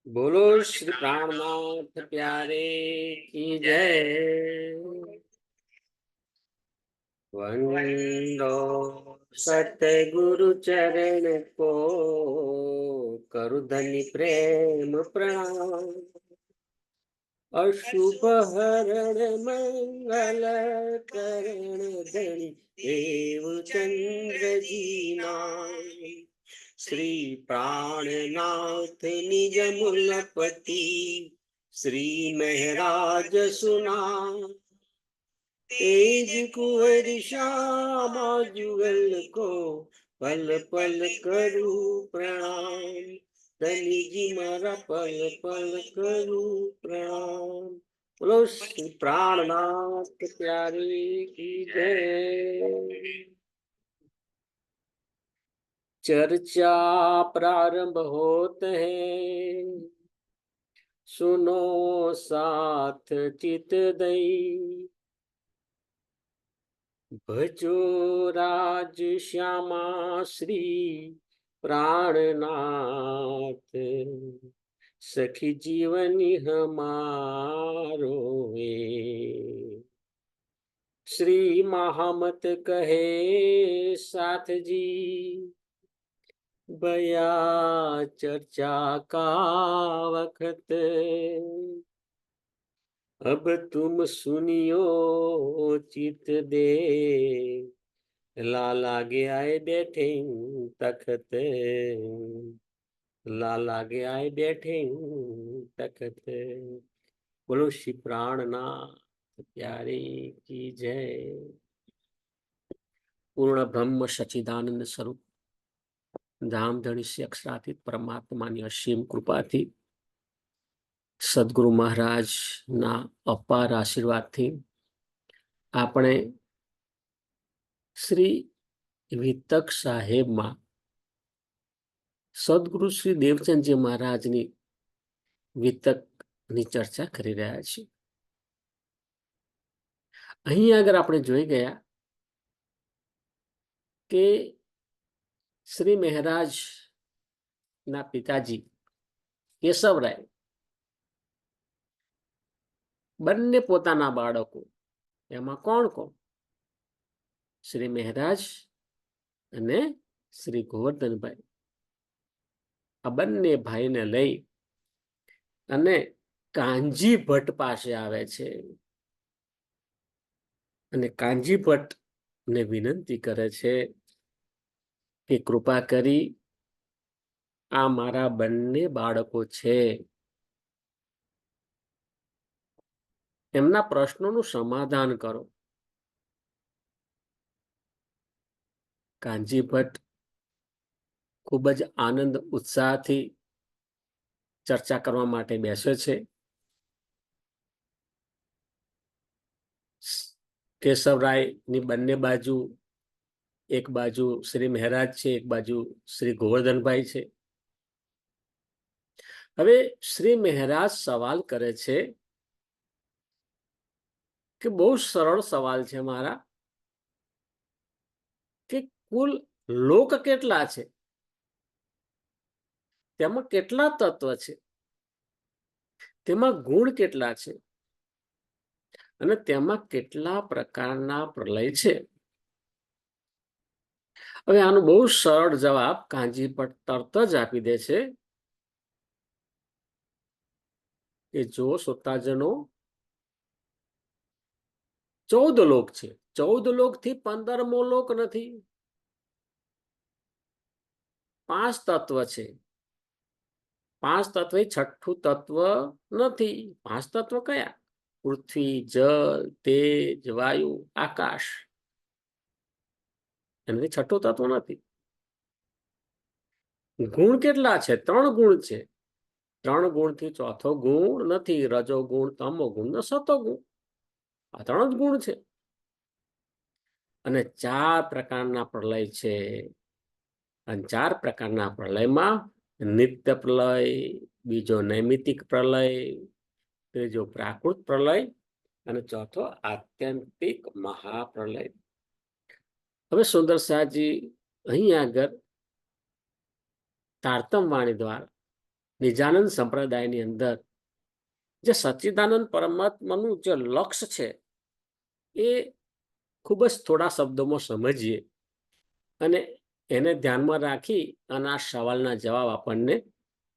बोलो श्री प्राणनाथ प्यारे की जय। वंदो सतगुरु चरण को, करु धनि प्रेम प्रणाम। अशुभ हरण मंगल करण धनि देव चंद्र जी नाम। श्री प्राणनाथ निज मूलपति, श्री महराज सुना। तेज कुंवर श्यामा जुगल को, पल पल करू प्रणाम। धनी जी मारा पल पल करू प्रणाम। बोलो श्री प्राणनाथ प्यारे की जय। चर्चा प्रारंभ होत है, सुनो साथ चित दई। भजो राज श्यामा श्री प्राणनाथ, सखी जीवनी हमारो है। श्री महामत कहे साथ जी, बया चर्चा का वक्त। अब तुम सुनियो चित दे, लाला गे आए बैठे तखत। लाला गे आए बैठे तखत। बोलो श्री प्राणनाथ प्यारे की जय। पूर्ण ब्रह्म सच्चिदानंद स्वरूप धामधણી શ્રી અક્ષરાતીત પરમાત્માની અસીમ કૃપાથી, સદગુરુ મહારાજના અપાર આશીર્વાદથી આપણે શ્રી વિતક સાહેબમાં સદગુરુ શ્રી દેવચંદજી મહારાજની વિતકની ચર્ચા કરી રહ્યા છીએ. અહીં આગળ આપણે જોઈ ગયા કે શ્રી મહારાજ ના પિતાજી કેશવરાય બંને પોતાના બાળકો, એમાં કોણ કોણ? શ્રી મહારાજ અને શ્રી ગોવર્ધનભાઈ, આ બંને ભાઈને લઈ અને કાનજી ભટ્ટ પાસે આવે છે અને કાનજી ભટ્ટ ને વિનંતી કરે છે કે કૃપા કરી આ મારા બંને બાળકો છે, એમના પ્રશ્નોનું સમાધાન કરો. કાનજી ભટ્ટ ખૂબ જ આનંદ ઉત્સાહથી ચર્ચા કરવા માટે બેસે છે. કેશવરાયની બંને બાજુ, એક બાજુ શ્રી મહારાજ છે, એક બાજુ શ્રી ગોવર્ધનભાઈ છે. હવે શ્રી મહારાજ સવાલ કરે છે કે બહુ સરળ સવાલ છે મારા, કે કુલ લોક કેટલા છે, તેમાં કેટલા તત્વ છે, તેમાં ગુણ કેટલા છે અને તેમાં કેટલા પ્રકારના પ્રલય છે. હવે આનો બહુ સરળ જવાબ કાનજી ભટ્ટ તરત જ આપી દે છે કે જો શ્રોતાજનો, 14 લોક છે. 14 લોક થી 15મો લોક નથી. 5 તત્વ છે. 5 તત્વ છઠ્ઠું તત્વ નથી. 5 તત્વ કયા? પૃથ્વી, જળ, તેજ, વાયુ, આકાશ. એનાથી છઠ્ઠું તત્વ નથી. ગુણ કેટલા છે? 3 ગુણ છે. 3 ગુણથી ચોથો ગુણ નથી. રજો ગુણ, તમો ગુણ ને સતો ગુણ. આ 3 જ ગુણ છે. અને 4 પ્રકારના પ્રલય છે. અને 4 પ્રકારના પ્રલયમાં નિત્ય પ્રલય, બીજો નૈમિતિક પ્રલય, ત્રીજો પ્રાકૃત પ્રલય અને ચોથો આત્યંતિક મહાપ્રલય. હવે સુંદર શાહજી અહીં આગળ તારતમ વાણી દ્વારા નિજાનંદ સંપ્રદાયની અંદર જે સચ્ચિદાનંદ પરમાત્માનું જે લક્ષ્ય છે એ ખૂબ જ થોડા શબ્દોમાં સમજીએ અને એને ધ્યાનમાં રાખી અને આ સવાલના જવાબ આપણને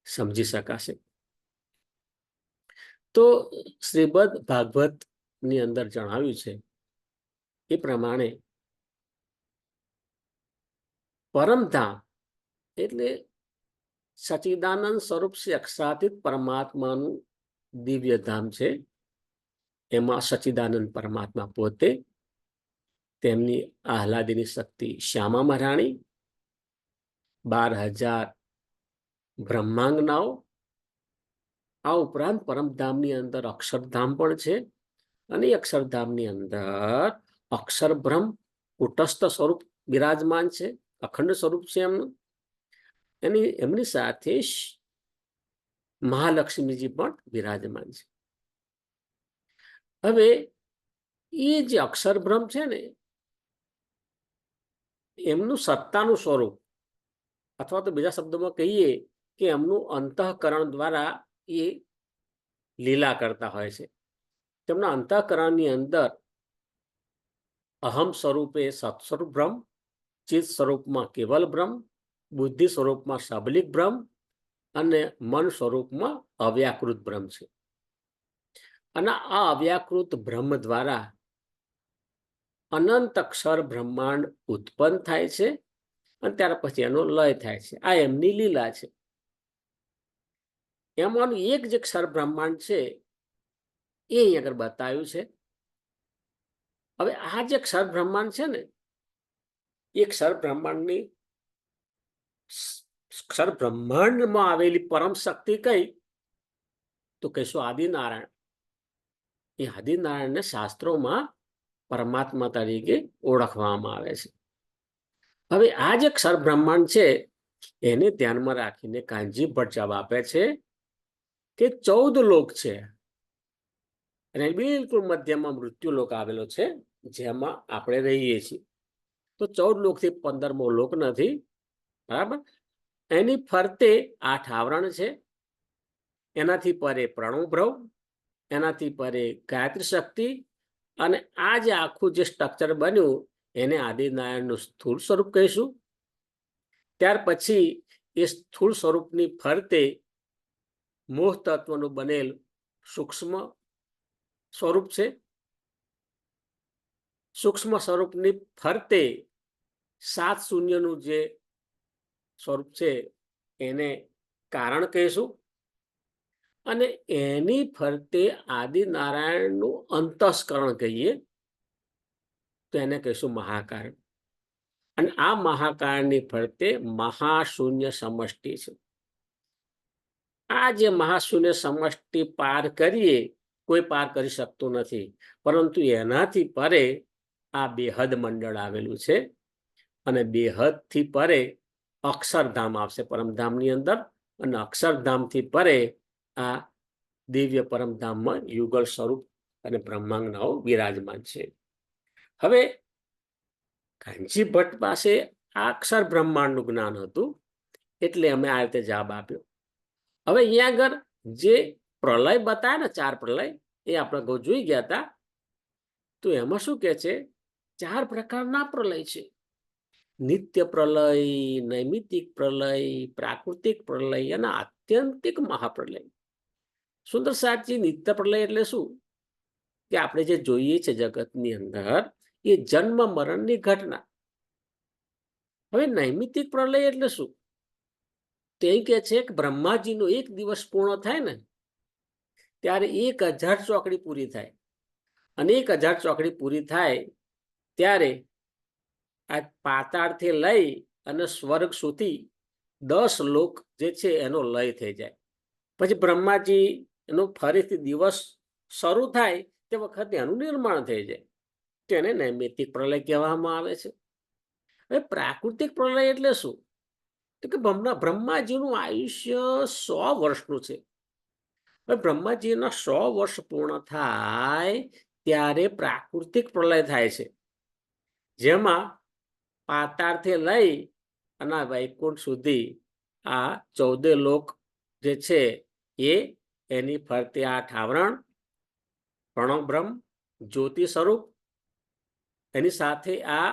સમજી શકાશે. તો શ્રીમદ ભાગવતની અંદર જણાવ્યું છે એ પ્રમાણે પરમધામ એટલે સચ્ચિદાનંદ સ્વરૂપ શ્રી અક્ષરાતીત પરમાત્માનું દિવ્ય ધામ છે. એમાં સચ્ચિદાનંદ પરમાત્મા પોતે, તેમની આહલાદીની શક્તિ શ્યામા મહારાણી, 12,000 બ્રહ્માંગનાઓ, આ ઉપરાંત પરમધામની અંદર અક્ષરધામ પણ છે અને અક્ષરધામની અંદર અક્ષર બ્રહ્મ કુટસ્થ સ્વરૂપ બિરાજમાન છે, અખંડ સ્વરૂપ છે એમનું. એમની સાથે મહાલક્ષ્મીજી પણ બિરાજમાન છે. હવે એ જે અક્ષર બ્રહ્મ છે ને, એમનું સત્તાનું સ્વરૂપ, અથવા તો બીજા શબ્દોમાં કહીએ કે એમનું અંતઃકરણ દ્વારા એ લીલા કરતા હોય છે. તેમના અંતઃકરણની અંદર અહમ સ્વરૂપે સત્સ્વરૂપ બ્રહ્મ, ચિત્ત સ્વરૂપમાં કેવલ બ્રહ્મ, બુદ્ધિ સ્વરૂપમાં સબલિક બ્રહ્મ અને મન સ્વરૂપમાં અવ્યાકૃત બ્રહ્મ છે. અને આ અવ્યાકૃત બ્રહ્મ દ્વારા અનંત અક્ષર બ્રહ્માંડ ઉત્પન્ન થાય છે અને ત્યાર પછી એનો લય થાય છે. આ એમની લીલા છે. એમાંનું એક જે અક્ષર બ્રહ્માંડ છે એ અહીં આગળ બતાવ્યું છે. હવે આ જે અક્ષર બ્રહ્માંડ છે ને, એ અક્ષર બ્રહ્માંડની અક્ષર બ્રહ્માંડમાં આવેલી પરમ શક્તિ કઈ, તો કહીશું આદિનારાયણ. એ આદિનારાયણને શાસ્ત્રોમાં પરમાત્મા તરીકે ઓળખવામાં આવે છે. હવે આ જે અક્ષર બ્રહ્માંડ છે એને ધ્યાનમાં રાખીને કાનજી ભટ્ટ જવાબ આપે છે કે 14 લોક છે અને બિલકુલ મધ્યમાં મૃત્યુ લોક આવેલો છે, જેમાં આપણે રહીએ છીએ. તો 14 લોકથી 15મો લોક નથી, બરાબર. એની ફરતે 8 આવરણ છે. એનાથી પરે પ્રણવભ્રવ, એનાથી પરે ગાયત્રી શક્તિ, અને આ જે આખું જે સ્ટ્રક્ચર બન્યું એને આદિનારાયણનું સ્થૂળ સ્વરૂપ કહીશું. ત્યાર પછી એ સ્થૂળ સ્વરૂપની ફરતે મોહ તત્વનું બનેલ સૂક્ષ્મ સ્વરૂપ છે. સૂક્ષ્મ સ્વરૂપની ફરતે 7 શૂન્યનું જે સ્વરૂપ છે એને કારણ કહીશું. અને એની ફરતે આદિનારાયણનું અંતસ્કરણ કહીએ તો એને કહીશું મહાકારણ. અને આ મહાકારણની ફરતે મહાશૂન્ય સમષ્ટિ છે. આ જે મહાશૂન્ય સમષ્ટિ પાર કરીએ, કોઈ પાર કરી શકતું નથી, પરંતુ એનાથી પરે આ બેહદ મંડળ આવેલું છે. અને બેહદથી પરે અક્ષરધામ આવશે પરમધામની અંદર, અને અક્ષરધામથી પરે આ દિવ્ય પરમધામમાં યુગલ સ્વરૂપ અને બ્રહ્માંગનાઓ બિરાજમાન છે. હવે કાનજી ભટ્ટ પાસે આ અક્ષર બ્રહ્માંડનું જ્ઞાન હતું એટલે અમે આ રીતે જવાબ આપ્યો. હવે અહીંયા આગળ જે પ્રલય બતાવ્યા ને, 4 પ્રલય, એ આપણે જોઈ ગયા હતા. તો એમાં શું કે છે, 4 પ્રકારના પ્રલય છે: નિત્ય પ્રલય, નૈમિતિક પ્રલય, પ્રાકૃતિક પ્રલય અને આત્યંતિક મહાપ્રલય. સુંદર સાચી નિત્ય પ્રલય એટલે શું કે આપણે જે જોઈએ છે જગતની અંદર એ જન્મ મરણની ઘટના. હવે નૈમિતિક પ્રલય એટલે શું, તે કહે છે કે બ્રહ્માજીનો 1 દિવસ પૂર્ણ થાય ને ત્યારે 1000 ચોકડી પૂરી થાય, અને 1000 ચોકડી પૂરી થાય ત્યારે આ પાતાળથી લઈ અને સ્વર્ગ સુધી 10 લોક જે છે એનો લય થઈ જાય. પછી બ્રહ્માજી એનો ફરીથી દિવસ શરૂ થાય તે વખતે એનું નિર્માણ થઈ જાય. તેને નૈમિતિક પ્રલય કહેવામાં આવે છે. હવે પ્રાકૃતિક પ્રલય એટલે શું, તો કે બ્રહ્માજીનું આયુષ્ય 100 વર્ષનું છે. હવે બ્રહ્માજીના 100 વર્ષ પૂર્ણ થાય ત્યારે પ્રાકૃતિક પ્રલય થાય છે, જેમાં પાતાળથી લઈ અને વૈકુંઠ સુધી આ 14 લોક જે છે એ એની ફરતે 8 આવરણ, પ્રણવ બ્રહ્મ, જ્યોતિ સ્વરૂપ, એની સાથે આ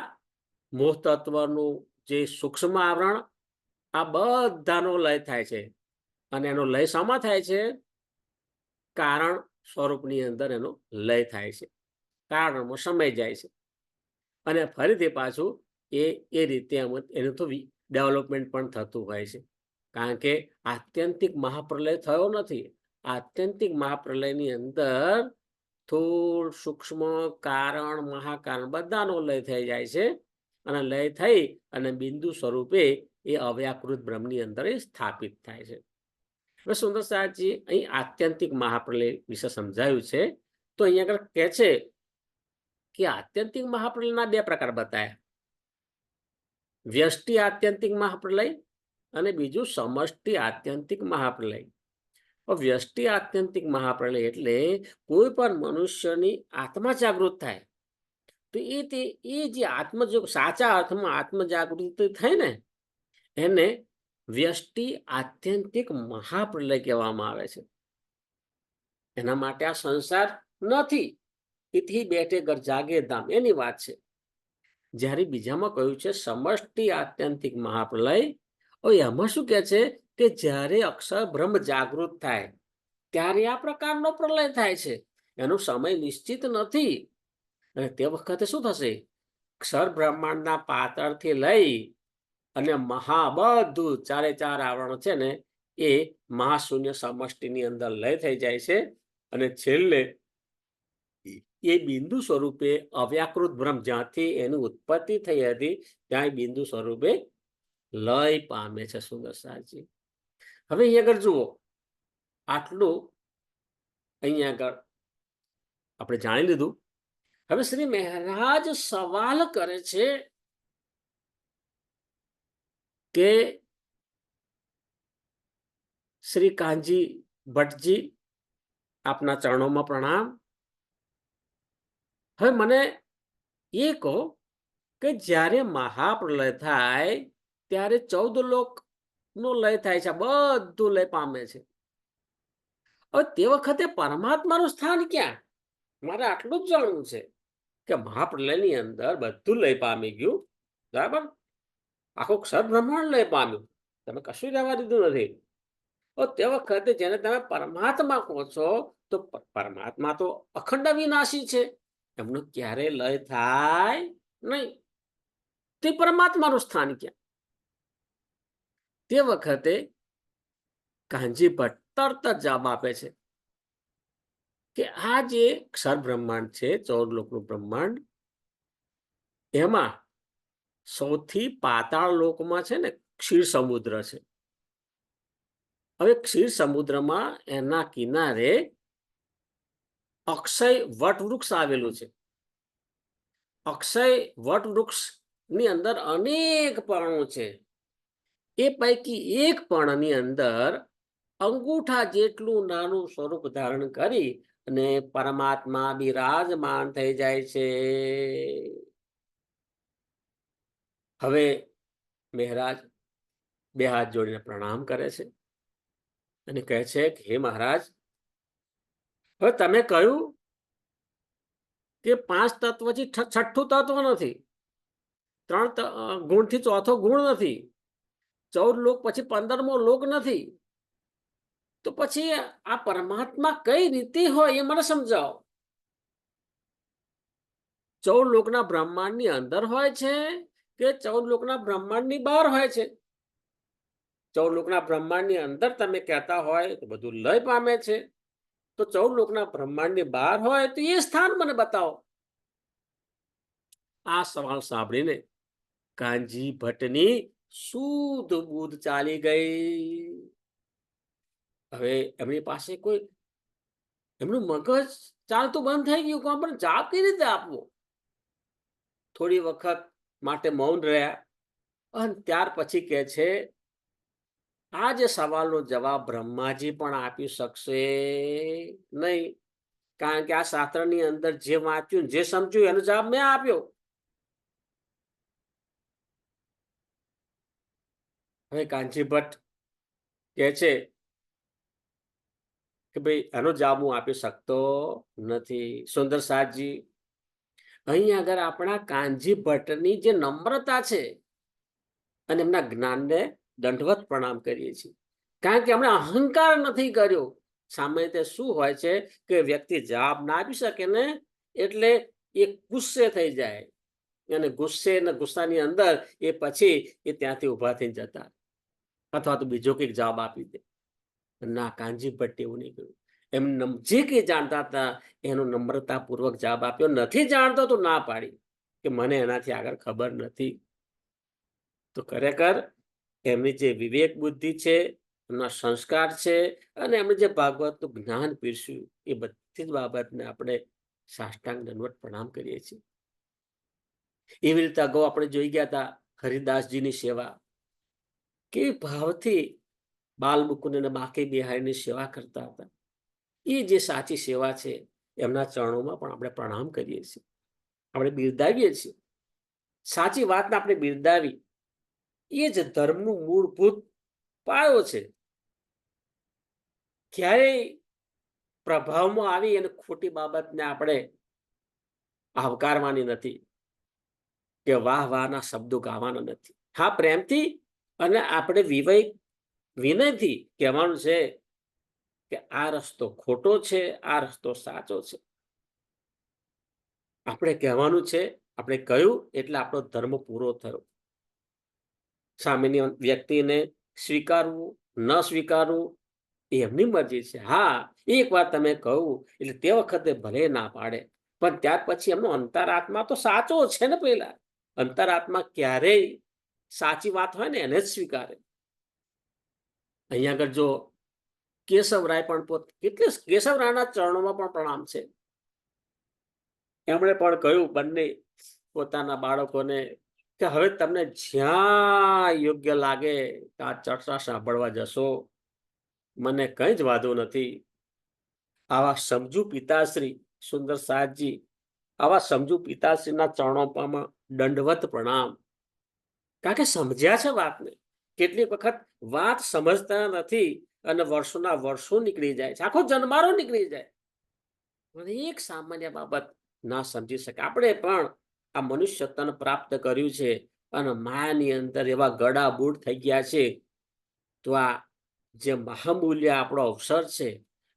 મોહ તત્વનું જે સૂક્ષ્મ આવરણ, આ બધાનો લય થાય છે. અને એનો લય શામાં થાય છે? કારણ સ્વરૂપની અંદર એનો લય થાય છે, કારણમાં સમય જાય છે અને ફરીથી પાછું એ રીતે એનું તો ડેવલપમેન્ટ પણ થતું હોય છે. કારણ કે આત્યંતિક મહાપ્રલય થયો નથી. આત્યંતિક મહાપ્રલયની અંદર સ્થૂળ, સૂક્ષ્મ, કારણ, મહાકારણ બધાનો લય થઈ જાય છે અને લય થઈ અને બિંદુ સ્વરૂપે એ અવ્યાકૃત બ્રહ્મની અંદર એ સ્થાપિત થાય છે. હવે સુંદર સાહેબજી અહીં આત્યંતિક મહાપ્રલય વિશે સમજાયું છે. તો અહીંયા આગળ કહે છે કે આત્યંતિક મહાપ્રલયના 2 પ્રકાર બતાવ્યા: વ્યષ્ટિ આત્યંતિક મહાપ્રલય અને બીજું સમષ્ટિ આત્યંતિક મહાપ્રલય. વ્યષ્ટિ આત્યંતિક મહાપ્રલય એટલે કોઈ પણ મનુષ્યની આત્મા જાગૃત થાય તો એ જે સાચા અર્થમાં આત્મજાગૃતિ થઈ ને એને વ્યષ્ટિ આત્યંતિક મહાપ્રલય કહેવામાં આવે છે. એના માટે આ સંસાર નથી, એથી બેઠે ઘર જાગે ધામ, એની વાત છે. જ્યારે બીજામાં કહ્યું છે સમષ્ટિ આત્યંતિક મહાપ્રલય, એમાં શું કહે છે કે જ્યારે અક્ષર બ્રહ્મ જાગૃત થાય ત્યારે આ પ્રકારનો પ્રલય થાય છે. એનો સમય નિશ્ચિત નથી. અને તે વખતે શું થશે? અક્ષર બ્રહ્માંડના પાતળથી લઈ અને બધું 4 આવરણ છે ને એ મહાશૂન્ય સમષ્ટિની અંદર લય થઈ જાય છે અને છેલ્લે એ બિંદુ સ્વરૂપે અવ્યાકૃત બ્રહ્મ, જ્યાંથી એની ઉત્પત્તિ થઈ હતી ત્યાં બિંદુ સ્વરૂપે લય પામે છે. સુંદર સાહેબજી, હવે અહીં આગળ જુઓ, આટલું અહીંયા આગળ આપણે જાણી લીધું. હવે શ્રી મહારાજ સવાલ કરે છે કે શ્રી કાનજી ભટ્ટજી, આપના ચરણોમાં પ્રણામ. હવે મને એ કહો કે જ્યારે મહાપ્રલય થાય ત્યારે 14 લોકનો લય થાય છે, બધું લય પામે છે. હવે તે વખતે પરમાત્માનું સ્થાન ક્યાં? મારે આટલું જ જાણવું છે કે મહાપ્રલયની અંદર બધું લય પામી ગયું, બરાબર, આખું ક્ષર બ્રહ્માંડ લય પામ્યું, તમે કશું રહેવા દીધું નથી. તે વખતે જેને તમે પરમાત્મા કહો છો તો પરમાત્મા તો અખંડ વિનાશી છે, એમનો ક્યારે લય થાય નહીં. તે પરમાત્માનું સ્થાન ક્યાં? તે વખતે કાનજી ભટ્ટ તરત જ જવાબ આપે છે કે આ જે ક્ષર બ્રહ્માંડ છે, 14 લોકનું બ્રહ્માંડ, એમાં સૌથી પાતાળ લોકમાં છે ને ક્ષીર સમુદ્ર છે. હવે ક્ષીર સમુદ્રમાં એના કિનારે અક્ષય વટવૃક્ષ આવેલું છે. અક્ષય વટવૃક્ષની અંદર અનેક પર્ણો છે. એ પૈકી એક પર્ણની અંદર અંગૂઠા જેટલું નાનું સ્વરૂપ ધારણ કરી અને પરમાત્મા બિરાજમાન થઈ જાય છે. હવે મહારાજ 2 હાથ જોડીને પ્રણામ કરે છે અને કહે છે કે હે મહારાજ, હવે તમે કહ્યું કે 5 તત્વથી છઠ્ઠું તત્વ નથી, 3 ગુણથી ચોથો ગુણ નથી, 14 લોક પછી 15મો લોક નથી, તો પછી આ પરમાત્મા કઈ રીતે હોય એ મને સમજાવો. 14 લોકના બ્રહ્માંડની અંદર હોય છે કે 14 લોકના બ્રહ્માંડની બહાર હોય છે? 14 લોકના બ્રહ્માંડની અંદર તમે કહેતા હોય તો બધું લય પામે છે, તો 14 લોકના બ્રહ્માંડની બહાર હોય તો એ સ્થાન મને બતાવો. આ સવાલ સાંભળીને કાનજી ભટ્ટની શુદ્ધ બુદ્ધ ચાલી ગઈ. હવે એમની પાસે એમનું મગજ ચાલતું બંધ થઈ ગયું, કોણ પણ જવાબ કઈ રીતે આપવો. થોડી વખત માટે મૌન રહ્યા અને ત્યાર પછી કહે છે, આ જે સવાલનો જવાબ બ્રહ્માજી પણ આપી શકશે નહીં, કારણ કે આ શાસ્ત્રની અંદર જે વાંચ્યું, જે સમજ્યું એનો જવાબ મેં આપ્યો. હવે કાનજી ભટ્ટ કહે છે કે ભાઈ આનો જવાબ હું આપી શકતો નથી. સુંદર સાજી, અહીં આગળ આપણા કાનજી ભટ્ટની જે નમ્રતા છે અને એમના જ્ઞાનને દંડવત પ્રણામ કરીએ છીએ, કારણ કે એમણે અહંકાર નથી કર્યો. સામાન્ય રીતે શું હોય છે કે વ્યક્તિ જવાબ ના આપી શકે ને એટલે એ ગુસ્સે થઈ જાય, અને ગુસ્સાની અંદર એ પછી એ ત્યાંથી ઉભા થઈને જતા, અથવા તો બીજો કંઈક જવાબ આપી દે. ના, કાનજી ભટ્ટ એવું નહીં કર્યું. એમ જે કંઈ જાણતા હતા એનો નમ્રતાપૂર્વક જવાબ આપ્યો. નથી જાણતો તો ના પાડી કે મને એનાથી આગળ ખબર નથી. તો ખરેખર એમની જે વિવેક બુદ્ધિ છે, એમના સંસ્કાર છે, અને એમણે જે ભાગવતનું જ્ઞાન પીરસ્યું, એ બધી જ બાબતને આપણે સાષ્ટાંગ દંડવત પ્રણામ કરીએ છીએ. એવી રીતે અગાઉ આપણે જોઈ ગયા હતા હરિદાસજીની સેવા, કે ભાવથી બાલ મુકુંદ અને બાકી બિહારીની સેવા કરતા હતા. એ જે સાચી સેવા છે, એમના ચરણોમાં પણ આપણે પ્રણામ કરીએ છીએ, આપણે બિરદાવીએ છીએ. સાચી વાતને આપણે બિરદાવી, એ જ ધર્મનું મૂળભૂત પાયો છે. ક્યારેય પ્રભાવમાં આવી અને ખોટી બાબતને આપણે આવકારવાની નથી, કે વાહ વાહના શબ્દો ગાવાના નથી. હા, પ્રેમથી અને આપણે વિનયથી કહેવાનું છે કે આ રસ્તો ખોટો છે, આ રસ્તો સાચો છે. આપણે કહેવાનું છે. આપણે કહ્યું એટલે આપણો ધર્મ પૂરો થયો. સામેની વ્યક્તિને સ્વીકારવું ન સ્વીકારવું એ એમની મરજી છે. હા, એક વાર તમે કહ્યું એટલે તે વખતે ભલે ના પાડે, પણ ત્યાર પછી એમનો અંતરાત્મા તો સાચો છે ને. પેલા અંતરાત્મા ક્યારેય સાચી વાત હોય ને એને જ સ્વીકારે. અહીંયા આગળ જો કેશવરાય પણ કેશવરાયના ચરણોમાં પણ પ્રણામ છે. એમણે પણ કહ્યું બંને પોતાના બાળકોને કે હવે તમને જ્યાં યોગ્ય લાગે આ ચર્ચા સાંભળવા જશો, મને કઈ જ વાંધો નથી. આવા સમજુ પિતાશ્રી સુંદર સાજી, આવા સમજુ પિતાશ્રીના ચરણોમાં દંડવત પ્રણામ. કારણ કે સમજ્યા છે વાતને. કેટલીક વખત વાત સમજતા નથી અને વર્ષોના વર્ષો નીકળી જાય છે, આખો જન્મારો નીકળી જાય, અને એક સામાન્ય બાબત ના સમજી શકે. આપણે પણ આ મનુષ્ય તન પ્રાપ્ત કર્યું છે અને માયાની અંદર એવા ગડાબૂડ થઈ ગયા છે. તો આ જે મહામૂલ્ય આપણો અવસર છે,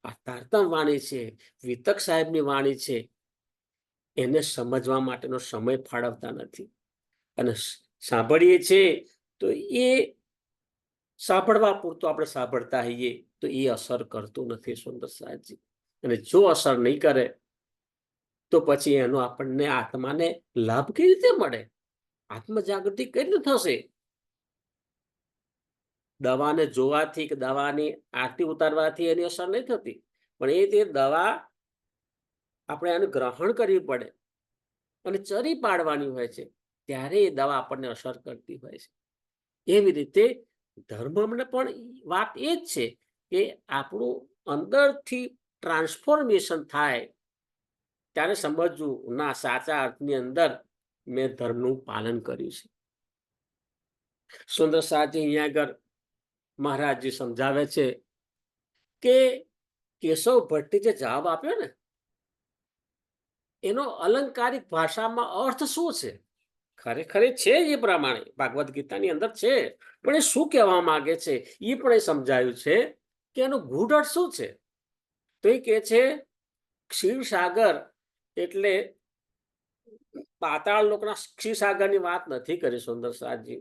આ તારતમ વાણી છે, વિતક સાહેબની વાણી છે, એને સમજવા માટેનો સમય ફાળવતા નથી. અને સાંભળીએ છીએ તો એ સાંભળવા પૂરતો આપણે સાંભળતા હોઈએ તો એ અસર કરતું નથી સુંદર સાહેબજી. અને જો અસર નહીં કરે તો પછી એનો આપણને આત્માને લાભ કઈ રીતે મળે? આત્મજાગૃતિ કઈ રીતે થશે? દવાને જોવાથી કે દવાની આરતી ઉતારવાથી એની અસર નહીં થતી, પણ એ તે દવા આપણે એને ગ્રહણ કરવી પડે અને ચરી પાડવાની હોય છે, ત્યારે એ દવા આપણને અસર કરતી હોય છે. એવી રીતે ધર્મને પણ વાત એ જ છે કે આપણું અંદરથી ટ્રાન્સફોર્મેશન થાય ત્યારે સમજવું, ના, સાચા અર્થની અંદર મેં ધર્મનું પાલન કર્યું છે. સુંદર સાજી અહીંયા આગળ મહારાજજી સમજાવે છે કે કેશવ ભટ્ટે જે જવાબ આપ્યો ને એનો અલંકારિક ભાષામાં અર્થ શું છે? ખરેખર છે એ પ્રમાણે ભાગવત ગીતાની અંદર છે, પણ એ શું કહેવા માંગે છે એ પણ એ સમજાયું છે કે એનો ગૂઢ અર્થ શું છે. તો એ કહે છે ક્ષીરસાગર એટલે પાતાળ લોકના ક્ષીરસાગરની વાત નથી કરી સુંદર સાજી.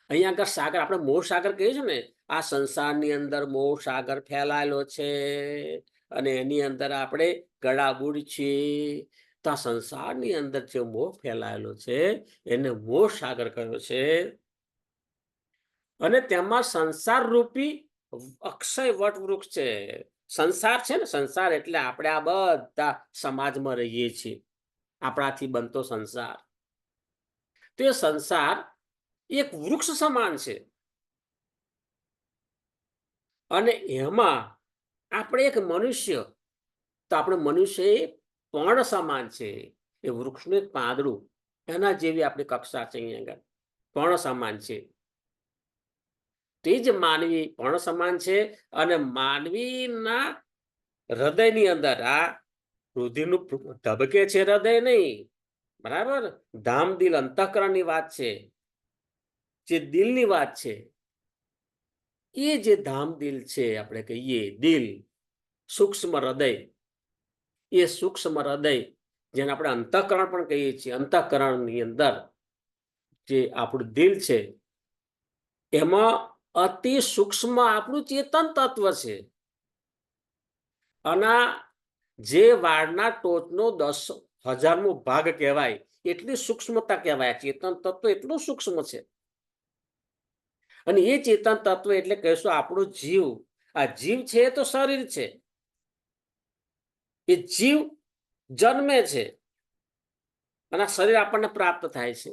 અહીંયા આગળ સાગર, આપણે મોહ સાગર કહીએ છીએ ને, આ સંસારની અંદર મોહ સાગર ફેલાયેલો છે અને એની અંદર આપણે ગળાબૂડ છીએ. તો આ સંસારની અંદર જે મોહ ફેલાયેલો છે એને મોહ સાગર કહ્યો છે. અને તેમાં સંસાર રૂપી અક્ષય વટ વૃક્ષ છે. સંસાર છે ને, સંસાર એટલે આપણે આ બધા સમાજમાં રહીએ છીએ, આપણાથી બનતો સંસાર. તો એ સંસાર એક વૃક્ષ સમાન છે અને એમાં આપણે એક મનુષ્ય, તો આપણે મનુષ્ય એ પર્ણ સમાન છે. એ વૃક્ષનું એક પાંદડું, એના જેવી આપણી કક્ષા છે. અહીંયા આગળ પર્ણ સમાન છે. તો દ્રષ્ટિએ જ માનવી પણ સમાન છે. અને માનવીના હૃદયની અંદર આ રુધિરનું ધબકે છે, હૃદય નહીં, બરાબર. ધામ દિલ અંતઃકરણની વાત છે, જે દિલની વાત છે. એ જે ધામ દિલ છે, આપણે કહીએ દિલ, સૂક્ષ્મ હૃદય, એ સૂક્ષ્મ હૃદય જેને આપણે અંતઃકરણ પણ કહીએ છીએ, અંતઃકરણની અંદર જે આપણું દિલ છે, એમાં અતિ સૂક્ષ્મ આપણું ચેતન તત્વ છે. અને જે વાળના ટોચનો 10,000મો ભાગ કહેવાય એટલી સૂક્ષ્મતા કહેવાય. ચેતન તત્વ એટલું સૂક્ષ્મ છે. અને એ ચેતન તત્વ એટલે કહીશું આપણું જીવ. આ જીવ છે તો શરીર છે. એ જીવ જન્મે છે અને આ શરીર આપણને પ્રાપ્ત થાય છે.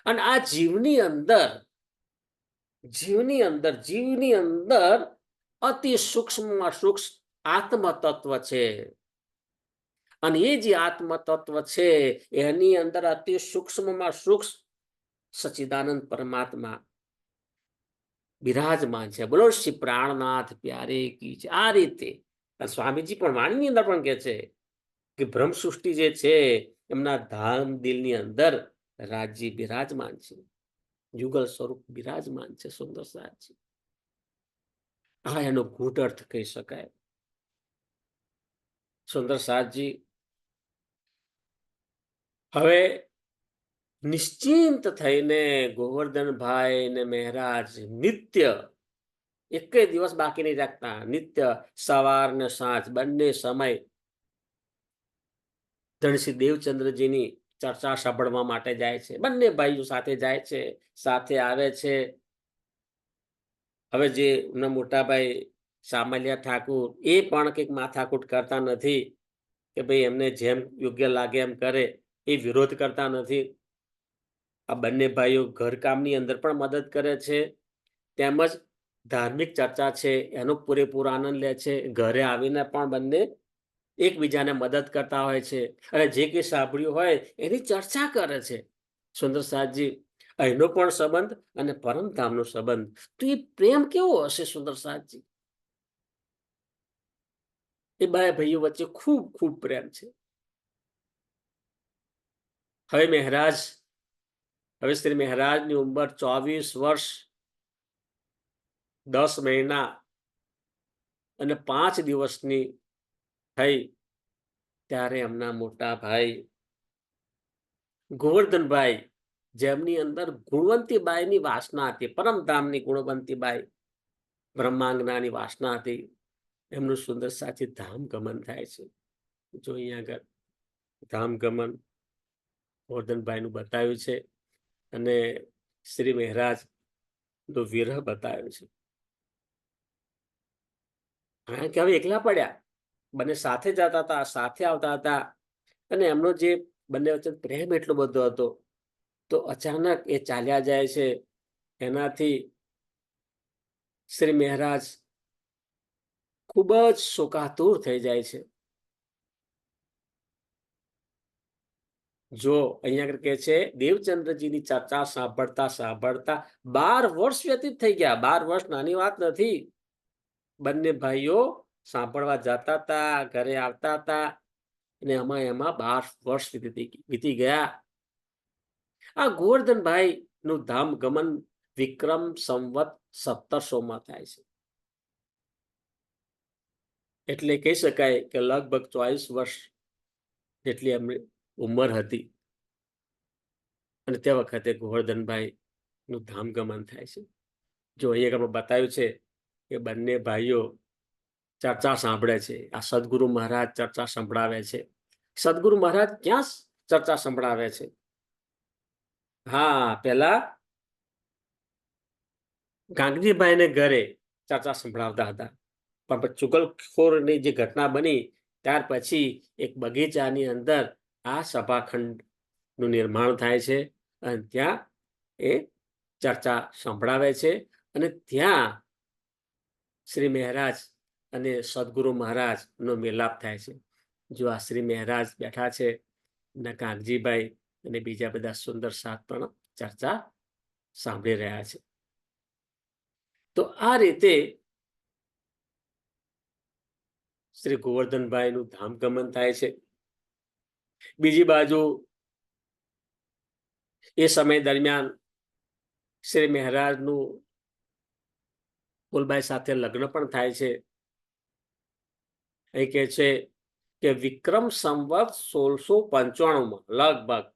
અને આ જીવની અંદર અતિ સૂક્ષ્મમાં સૂક્ષ્મ આત્મ તત્વ છે. અને એ જે આત્મ તત્વ છે એની અંદર અતિ સૂક્ષ્મમાં સૂક્ષ્મ સચ્ચિદાનંદ પરમાત્મા બિરાજમાન છે. બોલો શ્રી પ્રાણનાથ પ્યારે કી છે. આ રીતે સ્વામીજી પણ વાણીની અંદર પણ કહે છે કે બ્રહ્મ સૃષ્ટિ જે છે એમના ધામ દિલની અંદર રાજ્ય બિરાજમાન છે, યુગલ સ્વરૂપ બિરાજમાન છે. સુંદર સાચી આ એનો ગૂઢ અર્થ કહી શકાય. સુંદર સાજી હવે નિશ્ચિંત થઈને ગોવર્ધનભાઈ ને મહારાજ નિત્ય એક દિવસ બાકી નહીં રાખતા. નિત્ય સવાર ને સાંજ બંને સમય ધનશ્રી દેવચંદ્રજીની ચર્ચા સાંભળવા માટે જાય છે. બંને ભાઈઓ સાથે જાય છે, સાથે આવે છે. હવે જે મોટા ભાઈ સામલિયા ઠાકુર એ પણ કંઈક માથાકૂટ કરતા નથી કે ભાઈ એમને જેમ યોગ્ય લાગે એમ કરે, એ વિરોધ કરતા નથી. આ બંને ભાઈઓ ઘરકામની અંદર પણ મદદ કરે છે, તેમજ ધાર્મિક ચર્ચા છે એનો પૂરેપૂરો આનંદ લે છે. ઘરે આવીને પણ બંને એકબીજાને મદદ કરતા હોય છે અને જે કંઈ સાંભળ્યું હોય એની ચર્ચા કરે છે. સુંદર સાજી અહીંનો પણ સંબંધ અને પરમધામનો સંબંધ, તો એ પ્રેમ કેવો હશે સુંદર સાજી? એ બે ભાઈઓ વચ્ચે ખૂબ ખૂબ પ્રેમ છે. હવે શ્રી મહારાજની ઉંમર 24 વર્ષ 10 મહિના અને 5 દિવસની થઈ ત્યારે એમના મોટા ભાઈ ગોવર્ધનભાઈ, જેમની અંદર ગુણવંતીબાઈની વાસના હતી, પરમધામની ગુણવંતીબાઈ, બ્રહ્માંગનાની વાસના હતી, એમનું સુંદર સાચી ધામ ગમન થાય છે. જો અહીંયા આગળ ધામ ગમન ગોવર્ધનભાઈનું બતાવ્યું છે અને શ્રી મહારાજ નો વિરહ બતાવ્યો છે. કારણ કે હવે એકલા પડ્યા, બંને સાથે જતા હતા, સાથે આવતા હતા અને એમનો જે બંને વચ્ચે પ્રેમ એટલો બધો હતો, તો અચાનક એ ચાલ્યા જાય છે. એનાથી શ્રી મહારાજ ખૂબ જ શોકાતુર થઈ જાય છે. જો અહીંયા આગળ કહે છે દેવચંદ્રજીની ચર્ચા સાંભળતા સાંભળતા 12 વર્ષ વ્યતીત થઈ ગયા. 12 વર્ષ નાની વાત નથી. બંને ભાઈઓ સાંભળવા જતા હતા, ઘરે આવતા હતા અને એમાં 12 વર્ષ વીતી ગયા. આ ગોવર્ધનભાઈ નું ધામ ગમન વિક્રમ સંવત 1700માં થાય છે. એટલે કહી શકાય કે લગભગ 24 વર્ષ જેટલી એમની ઉંમર હતી અને તે વખતે ગોવર્ધનભાઈ નું ધામ ગમન થાય છે. જો અહીંયા બતાવ્યું છે કે બંને ભાઈઓ ચર્ચા સાંભળે છે. આ સદગુરુ મહારાજ ચર્ચા સંભળાવે છે. સદગુરુ મહારાજ ક્યાં ચર્ચા સંભળાવે છે? હા, પેલા ગાંગજીભાઈને ઘરે ચર્ચા સંભળાવતા હતા, પણ ચુગલખોરની જે ઘટના બની ત્યાર પછી એક બગીચાની અંદર આ સભાખંડનું નિર્માણ થાય છે અને ત્યાં એ ચર્ચા સંભળાવે છે અને ત્યાં શ્રી મહારાજ અને સદગુરુ મહારાજનો મિલાપ થાય છે. જો આ શ્રી મહારાજ બેઠા છે અને કાગજીભાઈ અને બીજા બધા સુંદર સાથ પણ ચર્ચા સાંભળી રહ્યા છે. તો આ રીતે શ્રી ગોવર્ધનભાઈનું ધામગમન થાય છે. બીજી બાજુ એ સમય દરમિયાન શ્રી મહારાજનું ફૂલબાઈ સાથે લગ્ન પણ થાય છે. અહીં કહે છે કે વિક્રમ સંવત 1695 લગભગ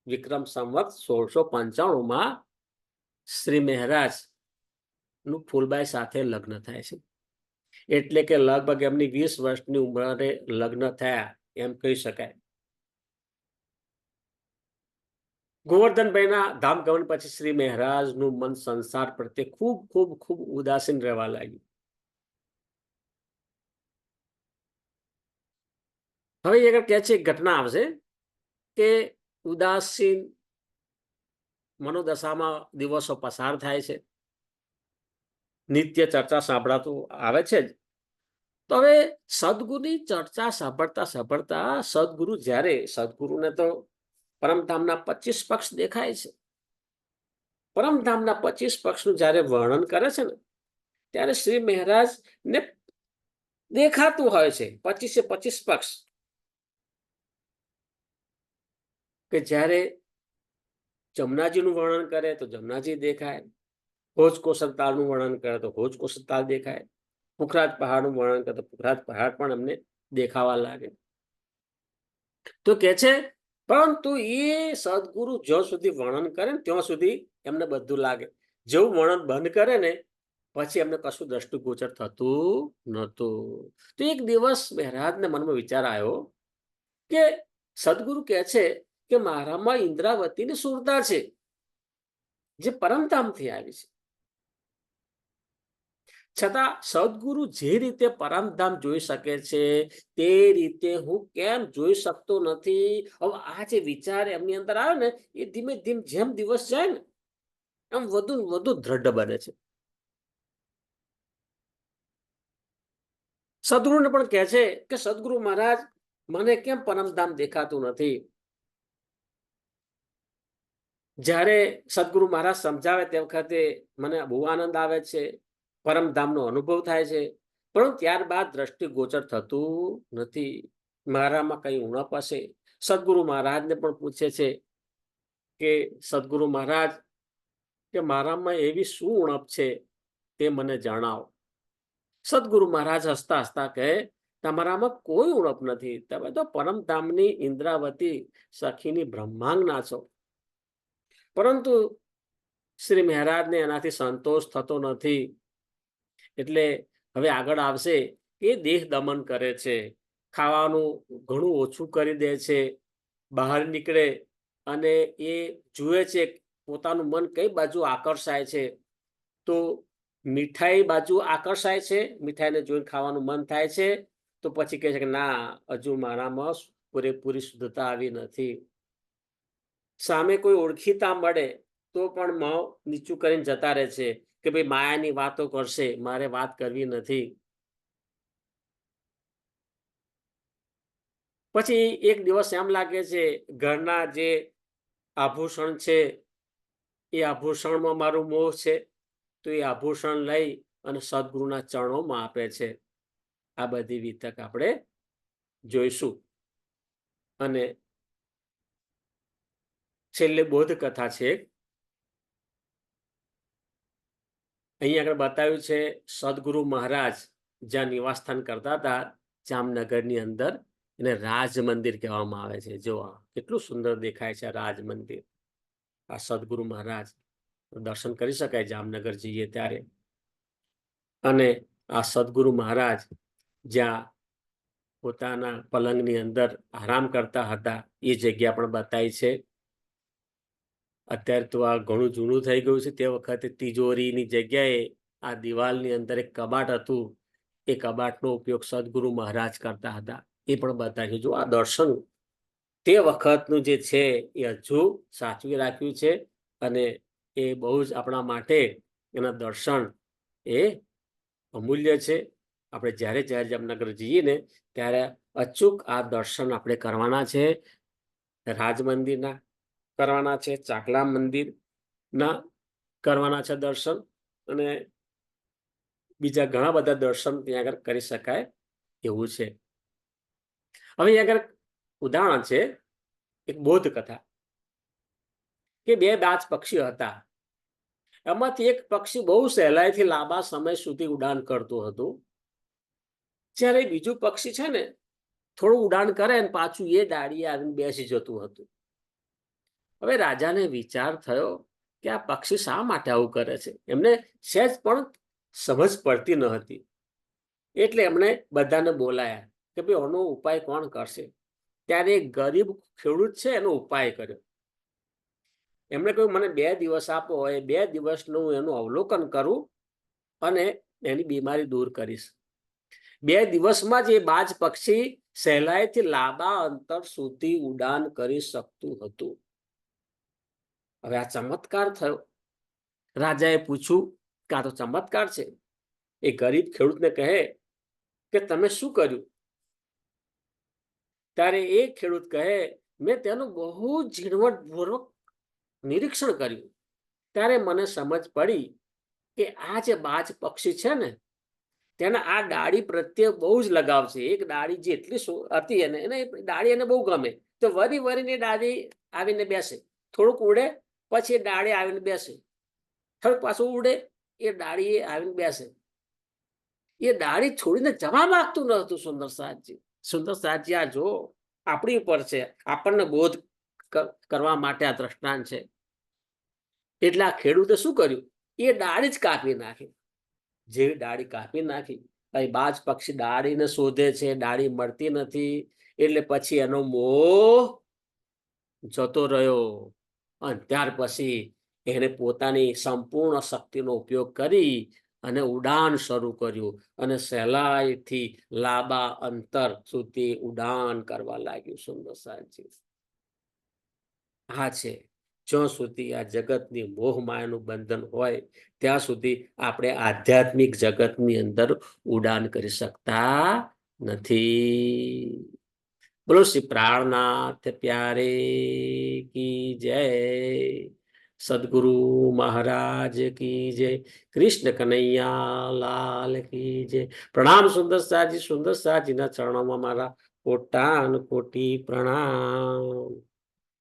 વિક્રમ સંવત 1695 શ્રી મહારાજ નું ફૂલબાઈ સાથે લગ્ન થાય છે. એટલે કે લગભગ એમની 20 વર્ષની ઉંમરે લગ્ન થયા એમ કહી શકાય. ગોવર્ધનભાઈના ધામગમન પછી શ્રી મહારાજનું મન સંસાર પ્રત્યે ખૂબ ખૂબ ખૂબ ઉદાસીન રહેવા લાગ્યું. હવે એક કહે છે ઘટના આવશે કે ઉદાસીન મનોદશામાં દિવસો પસાર થાય છે. નિત્ય ચર્ચા સાંભળાતું આવે છે જ. તો હવે સદગુરુની ચર્ચા સાંભળતા સાંભળતા સદગુરુને તો પરમધામના 25 પક્ષ દેખાય છે. પરમધામના 25 પક્ષનું જ્યારે વર્ણન કરે છે ને ત્યારે શ્રી મહારાજ ને દેખાતું હોય છે 25 પક્ષ. કે જ્યારે જમનાજીનું વર્ણન કરે તો જમનાજી દેખાય, ભોજ કોસલતાલનું વર્ણન કરે તો ભોજ કોસલતાલ દેખાય, પુખરાજ પહાડનું વર્ણન કરે તો પુખરાજ પહાડ પણ અમને દેખાવા લાગે. તો કે છે પરંતુ એ સદગુરુ જ્યાં સુધી વર્ણન કરે ને ત્યાં સુધી એમને બધું લાગે. જેવું વર્ણન બંધ કરે ને પછી એમને કશું દ્રષ્ટિગોચર થતું નહોતું. તો એક દિવસ મહારાજને મનમાં વિચાર આવ્યો કે સદગુરુ કહે છે કે મારામાં ઇન્દ્રાવતીની સુરતા છે જે પરમધામથી આવી છે. છતાં સદગુરુ જે રીતે પરમધામ જોઈ શકે છે તે રીતે હું કેમ જોઈ શકતો નથી. હવે આ જે વિચાર એમની અંદર આવે ને એ ધીમે ધીમે જેમ દિવસ જાય ને એમ વધુ વધુ દ્રઢ બને છે. સદગુરુને પણ કહે છે કે સદગુરુ મહારાજ મને કેમ પરમધામ દેખાતું નથી. જ્યારે સદગુરુ મહારાજ સમજાવે તે વખતે મને બહુ આનંદ આવે છે, પરમધામનો અનુભવ થાય છે, પણ ત્યારબાદ દ્રષ્ટિગોચર થતું નથી. મારામાં કઈ ઉણપ હશે. સદગુરુ મહારાજને પણ પૂછે છે કે સદગુરુ મહારાજ કે મારામાં એવી શું ઉણપ છે તે મને જણાવો. સદગુરુ મહારાજ હસતા હસતા કહે તમારામાં કોઈ ઉણપ નથી. તમે તો પરમધામની ઇન્દ્રાવતી સખીની બ્રહ્માંગના છો. પરંતુ શ્રી મહારાજને એનાથી સંતોષ થતો નથી. એટલે હવે આગળ આવશે એ દેહ દમન કરે છે, ખાવાનું ઘણું ઓછું કરી દે છે, બહાર નીકળે અને એ જુએ છે પોતાનું મન કઈ બાજુ આકર્ષાય છે તો મીઠાઈ બાજુ આકર્ષાય છે, મીઠાઈને જોઈને ખાવાનું મન થાય છે. તો પછી કહે છે કે ના હજુ મારામાં પૂરેપૂરી શુદ્ધતા આવી નથી. સામે કોઈ ઓળખીતા મળે તો પણ મોં નીચું કરીને જતા રહે છે કે ભાઈ માયાની વાતો કરશે, મારે વાત કરવી નથી. પછી એક દિવસ એમ લાગે છે ઘરના જે આભૂષણ છે એ આભૂષણમાં મારું મોહ છે, તો એ આભૂષણ લઈ અને સદગુરુના ચરણોમાં આપે છે. આ બધી વિતક આપણે જોઈશું. અને છેલ્લે બોધ કથા છે. અહીં આગળ બતાવ્યું છે સદગુરુ મહારાજ જ્યાં નિવાસસ્થાન કરતા હતા જામનગરની અંદર એને રાજ મંદિર કહેવામાં આવે છે. જો કેટલું સુંદર દેખાય છે રાજ મંદિર. આ સદગુરુ મહારાજ દર્શન કરી શકાય જામનગર જઈએ ત્યારે. અને આ સદગુરુ મહારાજ જ્યાં પોતાના પલંગની અંદર આરામ કરતા હતા એ જગ્યા પણ બતાવી છે. અત્યારે તો આ ઘણું જૂનું થઈ ગયું છે. તે વખતે તિજોરીની જગ્યાએ આ દિવાલની અંદર એક કબાટ હતું. એ કબાટનો ઉપયોગ સદગુરુ મહારાજ કરતા હતા એ પણ બતાવ્યું. જો આ દર્શન તે વખતનું જે છે એ હજુ સાચવી રાખ્યું છે અને એ બહુ જ આપણા માટે એના દર્શન એ અમૂલ્ય છે. આપણે જ્યારે જ્યારે જામનગર જઈએ ને ત્યારે અચૂક આ દર્શન આપણે કરવાના છે. રાજ મંદિરના કરવાના છે, ચાકલા મંદિરના કરવાના છે દર્શન. અને બીજા ઘણા બધા દર્શન ત્યાં આગળ કરી શકાય એવું છે. હવે અહીંયા આગળ ઉદાહરણ છે એક બોધ કથા કે બે બાજ પક્ષીઓ હતા. એમાંથી એક પક્ષી બહુ સહેલાઈથી લાંબા સમય સુધી ઉડાન કરતું હતું, જ્યારે બીજું પક્ષી છે ને થોડું ઉડાન કરે ને પાછું એ ડાળીએ આવીને બેસી જતું હતું. હવે રાજાને વિચાર થયો કે આ પક્ષી શા માટે આવું કરે છે. એમને સહેજ પણ સમજ પડતી ન હતી. એટલે એમણે બધાને બોલાયા કે ભાઈ આનો ઉપાય કોણ કરશે. ત્યારે એક ગરીબ ખેડૂત છે એનો ઉપાય કર્યો. એમણે કહ્યું મને 2 દિવસ આપો, એ 2 દિવસનું હું એનું અવલોકન કરું અને એની બીમારી દૂર કરીશ. 2 દિવસમાં જ એ બાજ પક્ષી સહેલાઈથી લાંબા અંતર સુધી ઉડાન કરી શકતું હતું. હવે આ ચમત્કાર થયો. રાજાએ પૂછ્યું કે આ તો ચમત્કાર છે. એ ગરીબ ખેડૂતને કહે કે તમે શું કર્યું? ત્યારે એ ખેડૂત કહે મેં તેનું બહુ ઝીણવટપૂર્વક નિરીક્ષણ કર્યું. ત્યારે મને સમજ પડી કે આ જે બાજ પક્ષી છે ને તેને આ ડાળી પ્રત્યે બહુ જ લગાવ છે. એક ડાળી જેટલી હતી એને ડાળી એને બહુ ગમે, તો વરી વરીને ડાળી આવીને બેસે. થોડુંક ઉડે પછી એ ડાળી આવીને બેસે, થોડુંક પાછું ઉડે એ ડાળી આવીને બેસે. એ ડાળી છોડીને જવા માંગતું ન હતું. સુંદર સાહજી આ જો આપણી ઉપર છે, આપણને બોધ કરવા માટે આ દ્રષ્ટાંત છે. એટલે આ ખેડૂતે શું કર્યું? એ ડાળી જ કાપી નાખી. જેવી ડાળી કાપી નાખી, બાજ પક્ષી ડાળીને શોધે છે, ડાળી મળતી નથી. એટલે પછી એનો મોહ જતો રહ્યો અને ત્યાર પછી એને પોતાની સંપૂર્ણ શક્તિનો ઉપયોગ કરી અને ઉડાન શરૂ કર્યું અને સહેલાઈથી લાંબા અંતર સુધી ઉડાન કરવા લાગ્યું. સુંદર સાહેબજી આ છે, જ્યાં સુધી આ જગતની મોહ માયાનું બંધન હોય ત્યાં સુધી આપણે આધ્યાત્મિક જગતની અંદર ઉડાન કરી શકતા નથી. બોલો શ્રી પ્રાણનાથ પ્યારે કી જય, સદગુરુ મહારાજ કી જય, કૃષ્ણ કનૈયા લાલ કી જય. પ્રણામ સુંદર સાહજી. સુંદર સાહજીના ચરણોમાં મારા કોટાન કોટી પ્રણામ.